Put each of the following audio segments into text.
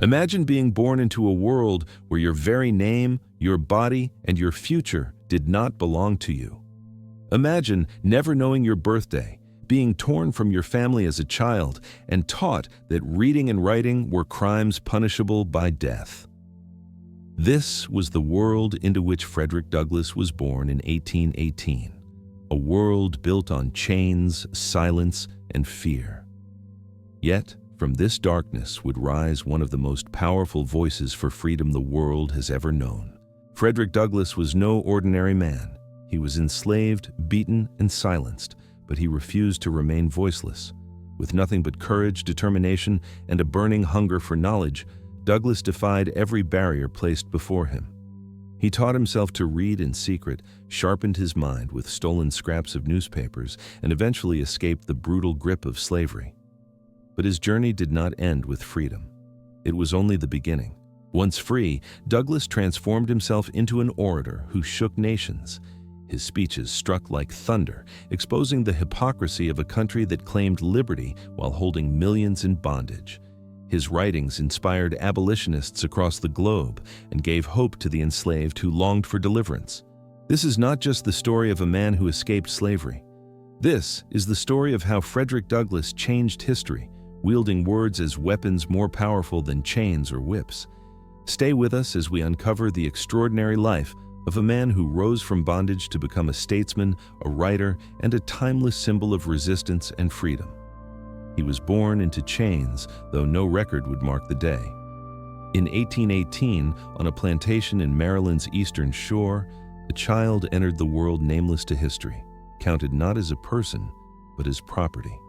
Imagine being born into a world where your very name, your body, and your future did not belong to you. Imagine never knowing your birthday, being torn from your family as a child, and taught that reading and writing were crimes punishable by death. This was the world into which Frederick Douglass was born in 1818, a world built on chains, silence, and fear. Yet, from this darkness would rise one of the most powerful voices for freedom the world has ever known. Frederick Douglass was no ordinary man. He was enslaved, beaten, and silenced, but he refused to remain voiceless. With nothing but courage, determination, and a burning hunger for knowledge, Douglass defied every barrier placed before him. He taught himself to read in secret, sharpened his mind with stolen scraps of newspapers, and eventually escaped the brutal grip of slavery. But his journey did not end with freedom. It was only the beginning. Once free, Douglass transformed himself into an orator who shook nations. His speeches struck like thunder, exposing the hypocrisy of a country that claimed liberty while holding millions in bondage. His writings inspired abolitionists across the globe and gave hope to the enslaved who longed for deliverance. This is not just the story of a man who escaped slavery. This is the story of how Frederick Douglass changed history, wielding words as weapons more powerful than chains or whips. Stay with us as we uncover the extraordinary life of a man who rose from bondage to become a statesman, a writer, and a timeless symbol of resistance and freedom. He was born into chains, though no record would mark the day. In 1818, on a plantation in Maryland's eastern shore, a child entered the world nameless to history, counted not as a person, but as property.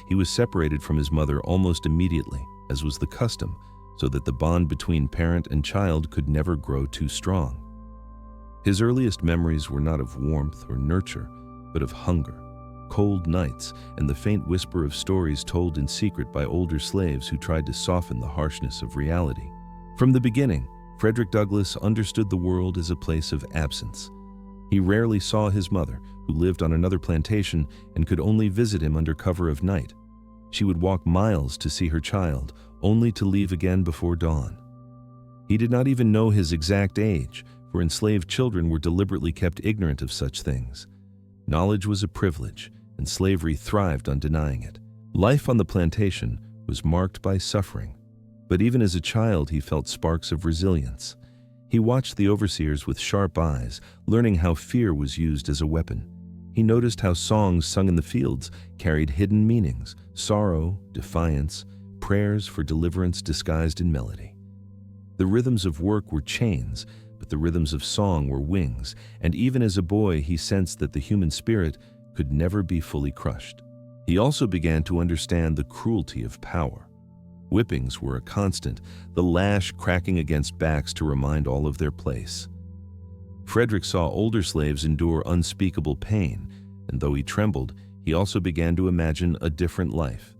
He was separated from his mother almost immediately, as was the custom, so that the bond between parent and child could never grow too strong. His earliest memories were not of warmth or nurture, but of hunger, cold nights, and the faint whisper of stories told in secret by older slaves who tried to soften the harshness of reality. From the beginning, Frederick Douglass understood the world as a place of absence. He rarely saw his mother, who lived on another plantation and could only visit him under cover of night. She would walk miles to see her child, only to leave again before dawn. He did not even know his exact age, for enslaved children were deliberately kept ignorant of such things. Knowledge was a privilege, and slavery thrived on denying it. Life on the plantation was marked by suffering, but even as a child he felt sparks of resilience. He watched the overseers with sharp eyes, learning how fear was used as a weapon. He noticed how songs sung in the fields carried hidden meanings, sorrow, defiance, prayers for deliverance disguised in melody. The rhythms of work were chains, but the rhythms of song were wings, and even as a boy he sensed that the human spirit could never be fully crushed. He also began to understand the cruelty of power. Whippings were a constant, the lash cracking against backs to remind all of their place. Frederick saw older slaves endure unspeakable pain, and though he trembled, he also began to imagine a different life.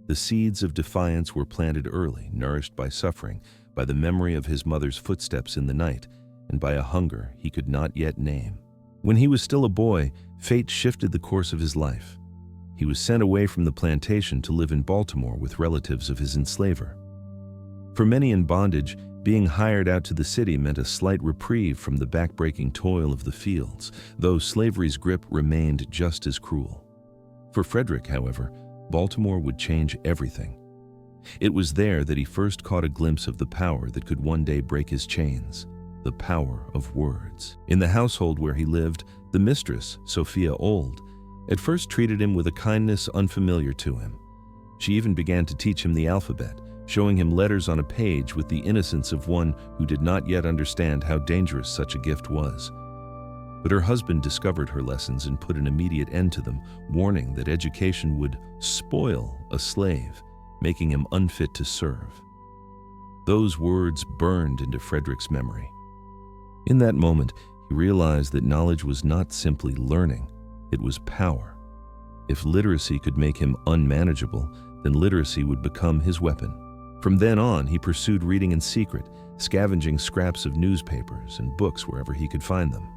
The seeds of defiance were planted early, nourished by suffering, by the memory of his mother's footsteps in the night, and by a hunger he could not yet name. When he was still a boy, fate shifted the course of his life. He was sent away from the plantation to live in Baltimore with relatives of his enslaver. For many in bondage, being hired out to the city meant a slight reprieve from the backbreaking toil of the fields, though slavery's grip remained just as cruel. For Frederick, however, Baltimore would change everything. It was there that he first caught a glimpse of the power that could one day break his chains. The power of words. In the household where he lived, the mistress, Sophia Old, at first treated him with a kindness unfamiliar to him. She even began to teach him the alphabet, showing him letters on a page with the innocence of one who did not yet understand how dangerous such a gift was. But her husband discovered her lessons and put an immediate end to them, warning that education would spoil a slave, making him unfit to serve. Those words burned into Frederick's memory. In that moment, he realized that knowledge was not simply learning, it was power. If literacy could make him unmanageable, then literacy would become his weapon. From then on, he pursued reading in secret, scavenging scraps of newspapers and books wherever he could find them.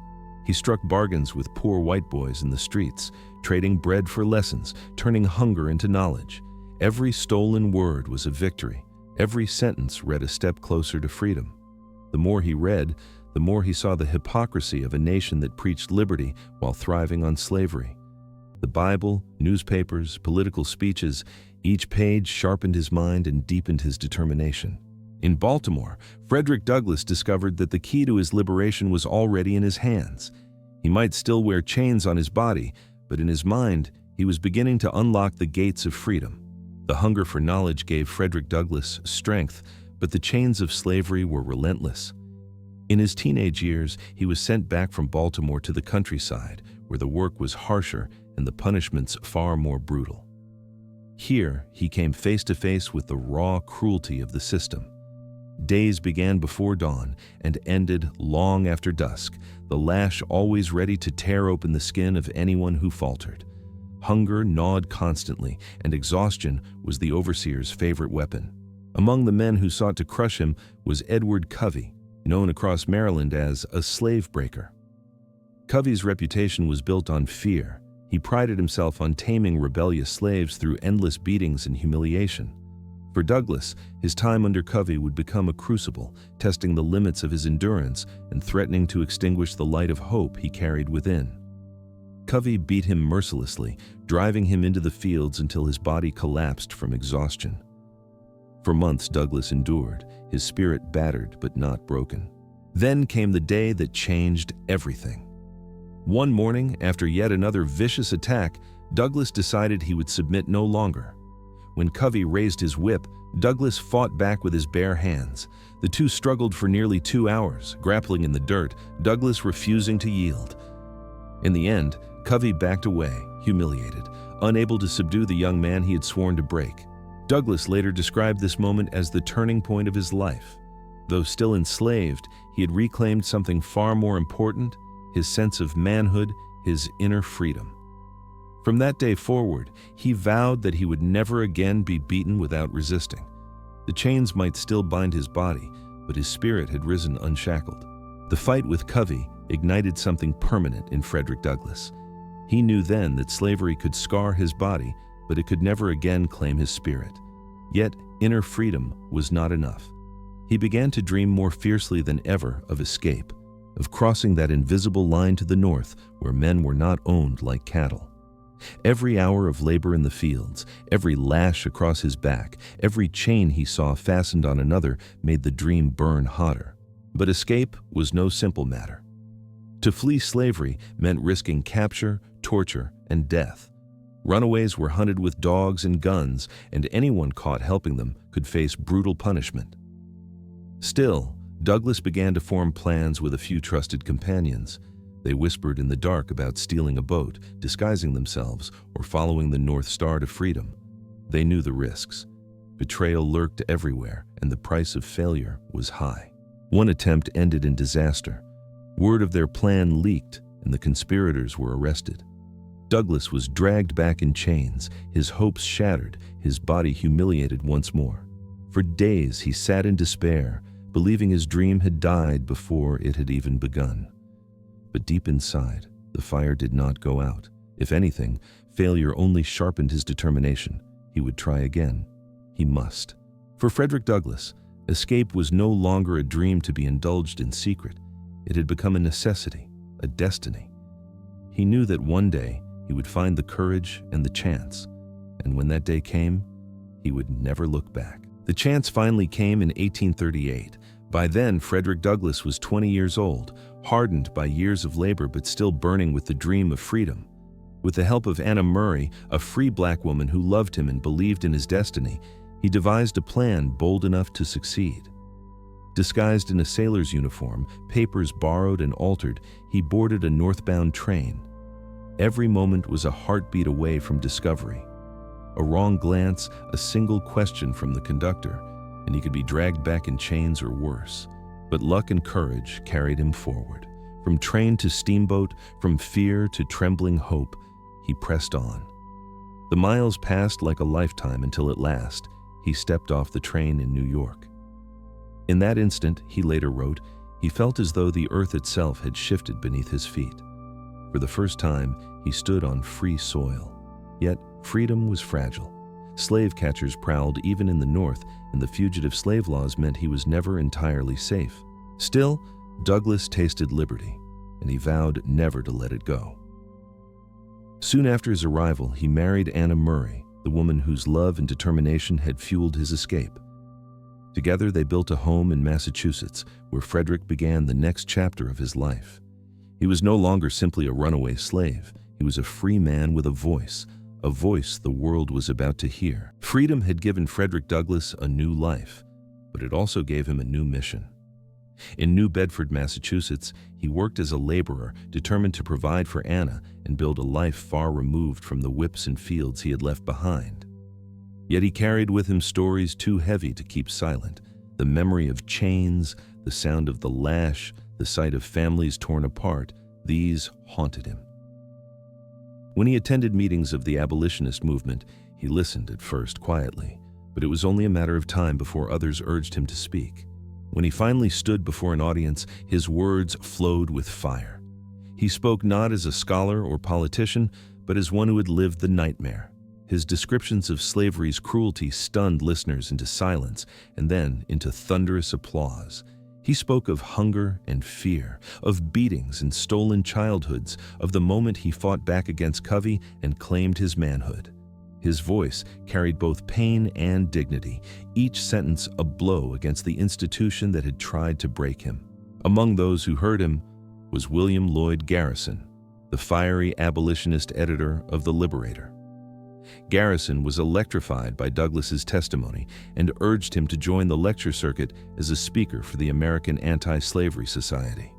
He struck bargains with poor white boys in the streets, trading bread for lessons, turning hunger into knowledge. Every stolen word was a victory, Every sentence read a step closer to freedom. The more he read, the more he saw the hypocrisy of a nation that preached liberty while thriving on slavery. The Bible, newspapers, political speeches, each page sharpened his mind and deepened his determination. In Baltimore, Frederick Douglass discovered that the key to his liberation was already in his hands. He might still wear chains on his body, but in his mind, he was beginning to unlock the gates of freedom. The hunger for knowledge gave Frederick Douglass strength, but the chains of slavery were relentless. In his teenage years, he was sent back from Baltimore to the countryside, where the work was harsher and the punishments far more brutal. Here, he came face to face with the raw cruelty of the system. Days began before dawn and ended long after dusk, the lash always ready to tear open the skin of anyone who faltered. Hunger gnawed constantly, and exhaustion was the overseer's favorite weapon. Among the men who sought to crush him was Edward Covey, known across Maryland as a slave breaker. Covey's reputation was built on fear. He prided himself on taming rebellious slaves through endless beatings and humiliation. For Douglass, his time under Covey would become a crucible, testing the limits of his endurance and threatening to extinguish the light of hope he carried within. Covey beat him mercilessly, driving him into the fields until his body collapsed from exhaustion. For months, Douglass endured, his spirit battered but not broken. Then came the day that changed everything. One morning, after yet another vicious attack, Douglass decided he would submit no longer. When Covey raised his whip, Douglass fought back with his bare hands. The two struggled for nearly 2 hours, grappling in the dirt, Douglass refusing to yield. In the end, Covey backed away, humiliated, unable to subdue the young man he had sworn to break. Douglass later described this moment as the turning point of his life. Though still enslaved, he had reclaimed something far more important: his sense of manhood, his inner freedom. From that day forward, he vowed that he would never again be beaten without resisting. The chains might still bind his body, but his spirit had risen unshackled. The fight with Covey ignited something permanent in Frederick Douglass. He knew then that slavery could scar his body, but it could never again claim his spirit. Yet, inner freedom was not enough. He began to dream more fiercely than ever of escape, of crossing that invisible line to the north where men were not owned like cattle. Every hour of labor in the fields, every lash across his back, every chain he saw fastened on another made the dream burn hotter. But escape was no simple matter. To flee slavery meant risking capture, torture, and death. Runaways were hunted with dogs and guns, and anyone caught helping them could face brutal punishment. Still, Douglass began to form plans with a few trusted companions. They whispered in the dark about stealing a boat, disguising themselves, or following the North Star to freedom. They knew the risks. Betrayal lurked everywhere, and the price of failure was high. One attempt ended in disaster. Word of their plan leaked, and the conspirators were arrested. Douglass was dragged back in chains, his hopes shattered, his body humiliated once more. For days he sat in despair, believing his dream had died before it had even begun. But deep inside, the fire did not go out. If anything, failure only sharpened his determination. He would try again. He must. For Frederick Douglass, escape was no longer a dream to be indulged in secret. It had become a necessity, a destiny. He knew that one day he would find the courage and the chance, and when that day came, he would never look back. The chance finally came in 1838. By then, Frederick Douglass was 20 years old, hardened by years of labor but still burning with the dream of freedom. With the help of Anna Murray, a free black woman who loved him and believed in his destiny, he devised a plan bold enough to succeed. Disguised in a sailor's uniform, papers borrowed and altered, he boarded a northbound train. Every moment was a heartbeat away from discovery. A wrong glance, a single question from the conductor, and he could be dragged back in chains or worse. But luck and courage carried him forward. From train to steamboat, from fear to trembling hope, he pressed on. The miles passed like a lifetime until at last, he stepped off the train in New York. In that instant, he later wrote, he felt as though the earth itself had shifted beneath his feet. For the first time, he stood on free soil. Yet, freedom was fragile. Slave catchers prowled even in the North, and the fugitive slave laws meant he was never entirely safe. Still, Douglass tasted liberty, and he vowed never to let it go. Soon after his arrival, he married Anna Murray, the woman whose love and determination had fueled his escape. Together, they built a home in Massachusetts, where Frederick began the next chapter of his life. He was no longer simply a runaway slave. He was a free man with a voice the world was about to hear. Freedom had given Frederick Douglass a new life, but it also gave him a new mission. In New Bedford, Massachusetts, he worked as a laborer, determined to provide for Anna and build a life far removed from the whips and fields he had left behind. Yet he carried with him stories too heavy to keep silent. The memory of chains, the sound of the lash, the sight of families torn apart, these haunted him. When he attended meetings of the abolitionist movement, he listened at first quietly, but it was only a matter of time before others urged him to speak. When he finally stood before an audience, his words flowed with fire. He spoke not as a scholar or politician, but as one who had lived the nightmare. His descriptions of slavery's cruelty stunned listeners into silence and then into thunderous applause. He spoke of hunger and fear, of beatings and stolen childhoods, of the moment he fought back against Covey and claimed his manhood. His voice carried both pain and dignity, each sentence a blow against the institution that had tried to break him. Among those who heard him was William Lloyd Garrison, the fiery abolitionist editor of The Liberator. Garrison was electrified by Douglass's testimony and urged him to join the lecture circuit as a speaker for the American Anti-Slavery Society.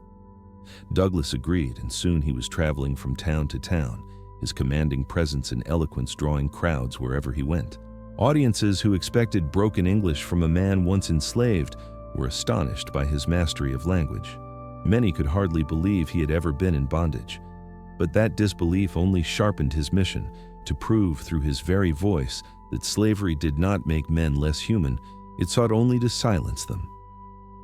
Douglass agreed, and soon he was traveling from town to town, his commanding presence and eloquence drawing crowds wherever he went. Audiences who expected broken English from a man once enslaved were astonished by his mastery of language. Many could hardly believe he had ever been in bondage, but that disbelief only sharpened his mission to prove through his very voice that slavery did not make men less human, it sought only to silence them.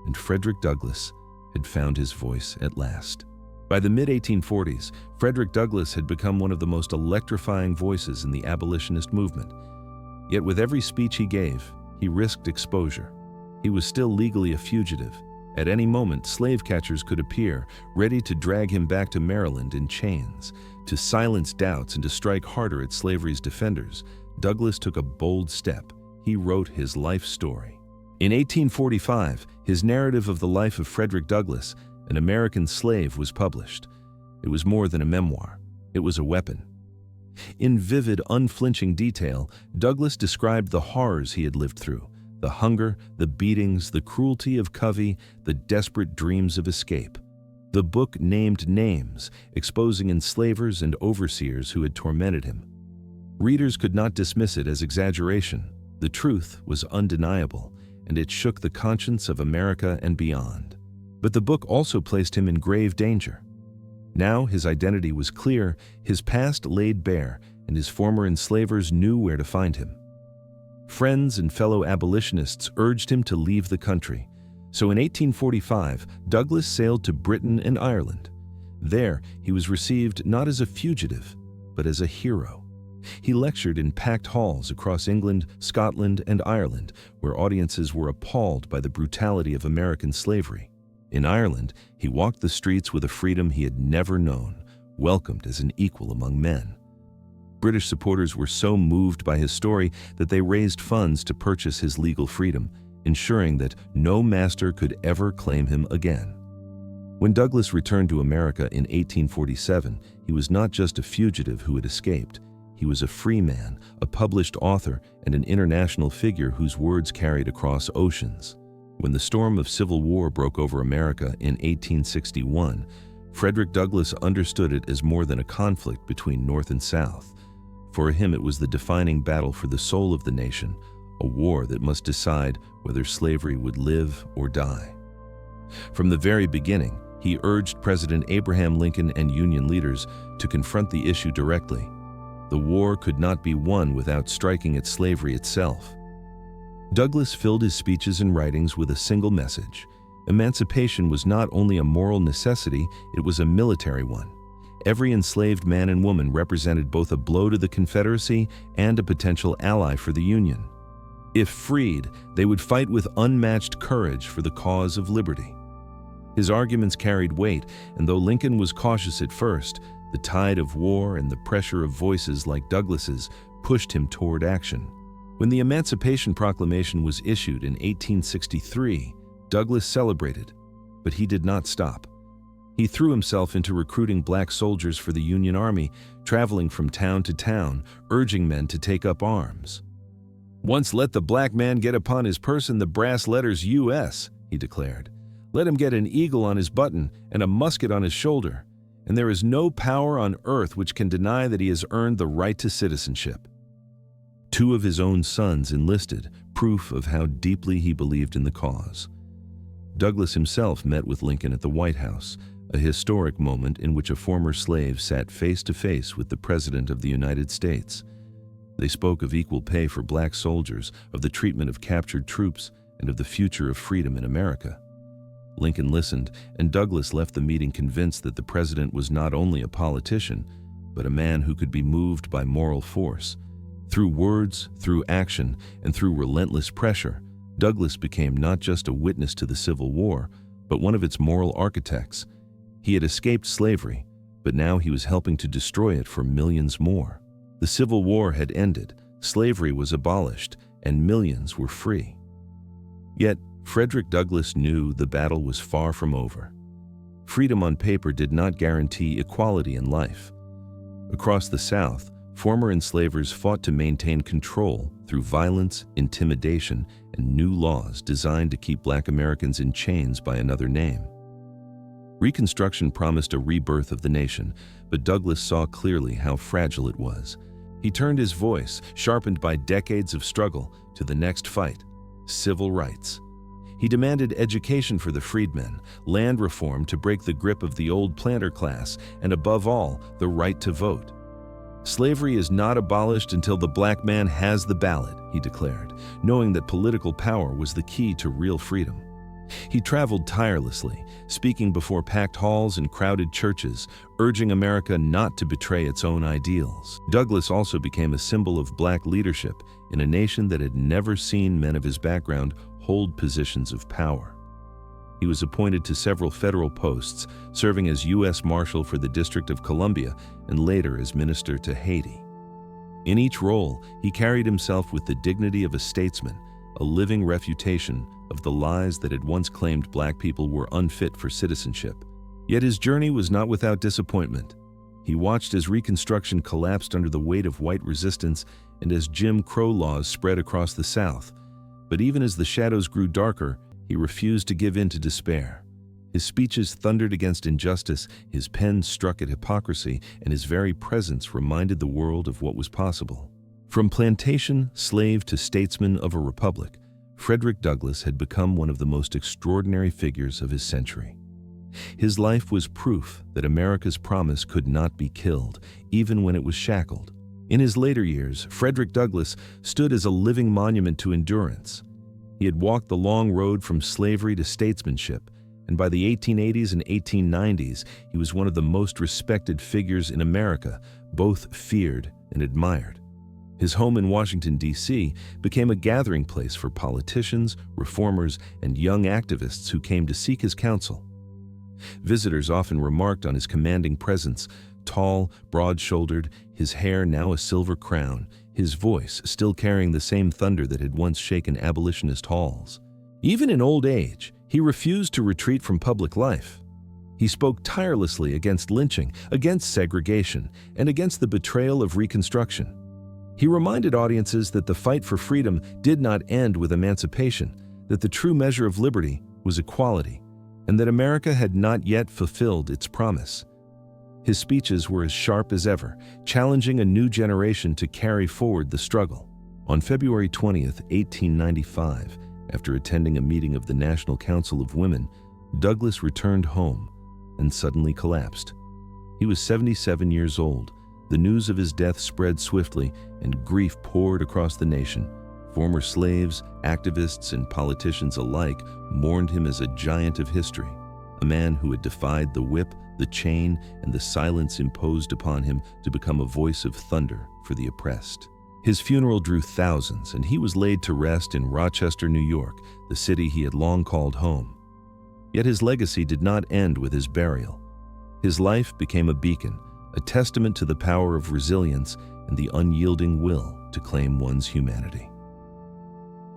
And Frederick Douglass had found his voice at last. By the mid-1840s, Frederick Douglass had become one of the most electrifying voices in the abolitionist movement. Yet with every speech he gave, he risked exposure. He was still legally a fugitive. At any moment, slave catchers could appear, ready to drag him back to Maryland in chains. To silence doubts and to strike harder at slavery's defenders, Douglass took a bold step. He wrote his life story. In 1845, his narrative of the life of Frederick Douglass, an American slave, was published. It was more than a memoir. It was a weapon. In vivid, unflinching detail, Douglass described the horrors he had lived through, the hunger, the beatings, the cruelty of Covey, the desperate dreams of escape. The book named names, exposing enslavers and overseers who had tormented him. Readers could not dismiss it as exaggeration. The truth was undeniable, and it shook the conscience of America and beyond. But the book also placed him in grave danger. Now his identity was clear, his past laid bare, and his former enslavers knew where to find him. Friends and fellow abolitionists urged him to leave the country. So in 1845, Douglass sailed to Britain and Ireland. There, he was received not as a fugitive, but as a hero. He lectured in packed halls across England, Scotland, and Ireland, where audiences were appalled by the brutality of American slavery. In Ireland, he walked the streets with a freedom he had never known, welcomed as an equal among men. British supporters were so moved by his story that they raised funds to purchase his legal freedom, ensuring that no master could ever claim him again. When Douglass returned to America in 1847, he was not just a fugitive who had escaped. He was a free man, a published author, and an international figure whose words carried across oceans. When the storm of civil war broke over America in 1861, Frederick Douglass understood it as more than a conflict between North and South. For him, it was the defining battle for the soul of the nation, a war that must decide whether slavery would live or die. From the very beginning, he urged President Abraham Lincoln and Union leaders to confront the issue directly. The war could not be won without striking at slavery itself. Douglass filled his speeches and writings with a single message. Emancipation was not only a moral necessity, it was a military one. Every enslaved man and woman represented both a blow to the Confederacy and a potential ally for the Union. If freed, they would fight with unmatched courage for the cause of liberty. His arguments carried weight, and though Lincoln was cautious at first, the tide of war and the pressure of voices like Douglass's pushed him toward action. When the Emancipation Proclamation was issued in 1863, Douglass celebrated, but he did not stop. He threw himself into recruiting black soldiers for the Union Army, traveling from town to town, urging men to take up arms. "Once let the black man get upon his person the brass letters U.S.," he declared. "Let him get an eagle on his button and a musket on his shoulder, and there is no power on earth which can deny that he has earned the right to citizenship." 2 of his own sons enlisted, proof of how deeply he believed in the cause. Douglass himself met with Lincoln at the White House, a historic moment in which a former slave sat face to face with the President of the United States. They spoke of equal pay for black soldiers, of the treatment of captured troops, and of the future of freedom in America. Lincoln listened, and Douglass left the meeting convinced that the president was not only a politician, but a man who could be moved by moral force. Through words, through action, and through relentless pressure, Douglass became not just a witness to the Civil War, but one of its moral architects. He had escaped slavery, but now he was helping to destroy it for millions more. The Civil War had ended, slavery was abolished, and millions were free. Yet, Frederick Douglass knew the battle was far from over. Freedom on paper did not guarantee equality in life. Across the South, former enslavers fought to maintain control through violence, intimidation, and new laws designed to keep black Americans in chains by another name. Reconstruction promised a rebirth of the nation, but Douglass saw clearly how fragile it was. He turned his voice, sharpened by decades of struggle, to the next fight: civil rights. He demanded education for the freedmen, land reform to break the grip of the old planter class, and above all, the right to vote. "Slavery is not abolished until the black man has the ballot," he declared, knowing that political power was the key to real freedom. He traveled tirelessly, speaking before packed halls and crowded churches, urging America not to betray its own ideals. Douglass also became a symbol of black leadership in a nation that had never seen men of his background hold positions of power. He was appointed to several federal posts, serving as U.S. Marshal for the District of Columbia and later as Minister to Haiti. In each role, he carried himself with the dignity of a statesman, a living refutation of the lies that had once claimed black people were unfit for citizenship. Yet his journey was not without disappointment. He watched as Reconstruction collapsed under the weight of white resistance and as Jim Crow laws spread across the South. But even as the shadows grew darker, he refused to give in to despair. His speeches thundered against injustice, his pen struck at hypocrisy, and his very presence reminded the world of what was possible. From plantation slave to statesman of a republic, Frederick Douglass had become one of the most extraordinary figures of his century. His life was proof that America's promise could not be killed, even when it was shackled. In his later years, Frederick Douglass stood as a living monument to endurance. He had walked the long road from slavery to statesmanship, and by the 1880s and 1890s, he was one of the most respected figures in America, both feared and admired. His home in Washington, D.C. became a gathering place for politicians, reformers, and young activists who came to seek his counsel. Visitors often remarked on his commanding presence: tall, broad-shouldered, his hair now a silver crown, his voice still carrying the same thunder that had once shaken abolitionist halls. Even in old age, he refused to retreat from public life. He spoke tirelessly against lynching, against segregation, and against the betrayal of Reconstruction. He reminded audiences that the fight for freedom did not end with emancipation, that the true measure of liberty was equality, and that America had not yet fulfilled its promise. His speeches were as sharp as ever, challenging a new generation to carry forward the struggle. On February 20th, 1895, after attending a meeting of the National Council of Women, Douglass returned home and suddenly collapsed. He was 77 years old. The news of his death spread swiftly, and grief poured across the nation. Former slaves, activists, and politicians alike mourned him as a giant of history, a man who had defied the whip, the chain and the silence imposed upon him to become a voice of thunder for the oppressed. His funeral drew thousands, and he was laid to rest in Rochester, New York, the city he had long called home. Yet his legacy did not end with his burial. His life became a beacon, a testament to the power of resilience and the unyielding will to claim one's humanity.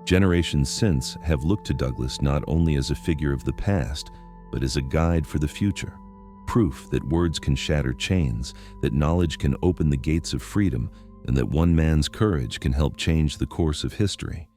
Generations since have looked to Douglass not only as a figure of the past, but as a guide for the future, proof that words can shatter chains, that knowledge can open the gates of freedom, and that one man's courage can help change the course of history.